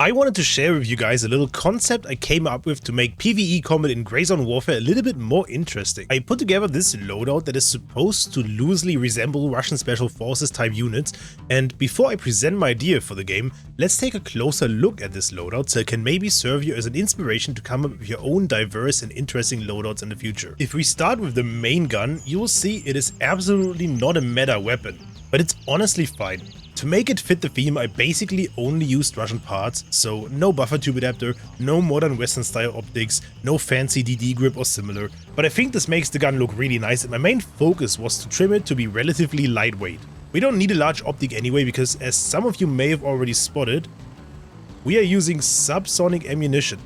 I wanted to share with you guys a little concept I came up with to make PvE combat in Grey Zone Warfare a little bit more interesting. I put together this loadout that is supposed to loosely resemble Russian Special Forces type units, and before I present my idea for the game, let's take a closer look at this loadout so it can maybe serve you as an inspiration to come up with your own diverse and interesting loadouts in the future. If we start with the main gun, you will see it is absolutely not a meta weapon, but it's honestly fine. To make it fit the theme, I basically only used Russian parts, so no buffer tube adapter, no modern Western style optics, no fancy DD grip or similar, but I think this makes the gun look really nice, and my main focus was to trim it to be relatively lightweight. We don't need a large optic anyway, because as some of you may have already spotted, we are using subsonic ammunition.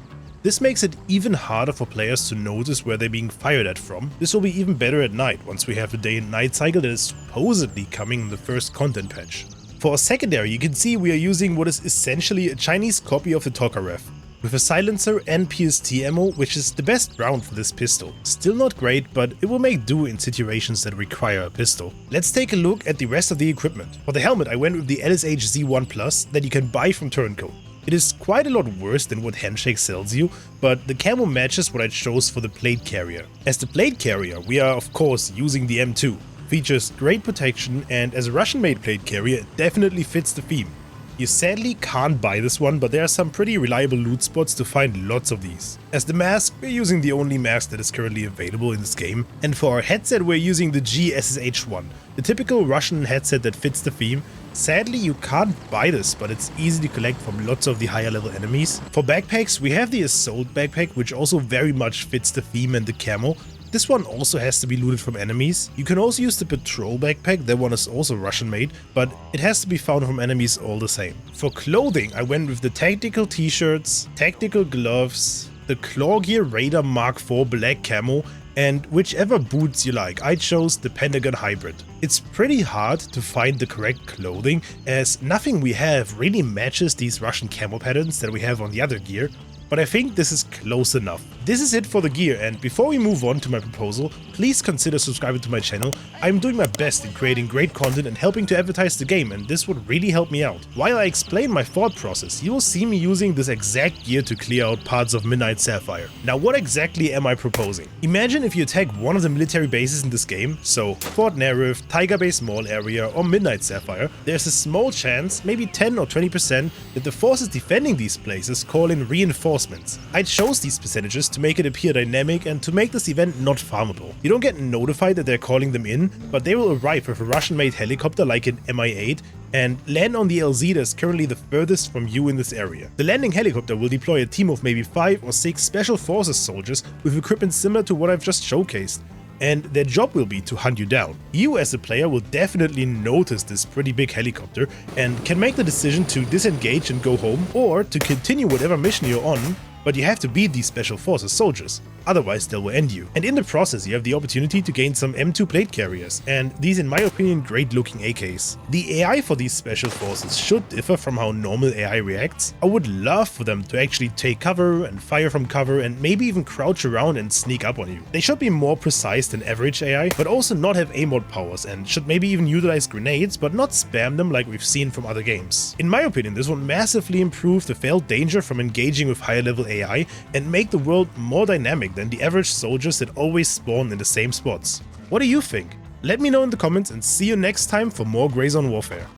This makes it even harder for players to notice where they're being fired at from. This will be even better at night, once we have the day and night cycle that is supposedly coming in the first content patch. For a secondary, you can see we are using what is essentially a Chinese copy of the Tokarev, with a silencer and PST ammo, which is the best round for this pistol. Still not great, but it will make do in situations that require a pistol. Let's take a look at the rest of the equipment. For the helmet, I went with the LSH Z1 Plus that you can buy from Turnco. It is quite a lot worse than what Handshake sells you, but the camo matches what I chose for the plate carrier. As the plate carrier, we are of course using the M2. Features great protection, and as a Russian-made plate carrier, it definitely fits the theme. You sadly can't buy this one, but there are some pretty reliable loot spots to find lots of these. As the mask, we're using the only mask that is currently available in this game, and for our headset we're using the GSSH1, the typical Russian headset that fits the theme. Sadly, you can't buy this, but it's easy to collect from lots of the higher level enemies. For backpacks, we have the Assault backpack, which also very much fits the theme and the camo. This one also has to be looted from enemies. You can also use the Patrol backpack, that one is also Russian made, but it has to be found from enemies all the same. For clothing, I went with the tactical t-shirts, tactical gloves, the Claw Gear Raider Mark IV black camo, and whichever boots you like. I chose the Pentagon Hybrid. It's pretty hard to find the correct clothing, as nothing we have really matches these Russian camo patterns that we have on the other gear, but I think this is close enough. This is it for the gear, and before we move on to my proposal, please consider subscribing to my channel. I'm doing my best in creating great content and helping to advertise the game, and this would really help me out. While I explain my thought process, you will see me using this exact gear to clear out parts of Midnight Sapphire. Now what exactly am I proposing? Imagine if you attack one of the military bases in this game, so Fort Nerif, Tiger Base Mall area or Midnight Sapphire, there's a small chance, maybe 10 or 20%, that the forces defending these places call in reinforcements. I chose these percentages to make it appear dynamic and to make this event not farmable. You don't get notified that they're calling them in, but they will arrive with a Russian-made helicopter like an Mi-8 and land on the LZ that's currently the furthest from you in this area. The landing helicopter will deploy a team of maybe 5 or 6 Special Forces soldiers with equipment similar to what I've just showcased, and their job will be to hunt you down. You as a player will definitely notice this pretty big helicopter and can make the decision to disengage and go home, or to continue whatever mission you're on, but you have to beat these Special Forces soldiers, otherwise they will end you. And in the process you have the opportunity to gain some M2 plate carriers, and these in my opinion great looking AKs. The AI for these Special Forces should differ from how normal AI reacts. I would love for them to actually take cover and fire from cover and maybe even crouch around and sneak up on you. They should be more precise than average AI, but also not have aimbot powers, and should maybe even utilize grenades but not spam them like we've seen from other games. In my opinion, this would massively improve the felt danger from engaging with higher level AI and make the world more dynamic than the average soldiers that always spawn in the same spots. What do you think? Let me know in the comments, and see you next time for more Grey Zone Warfare.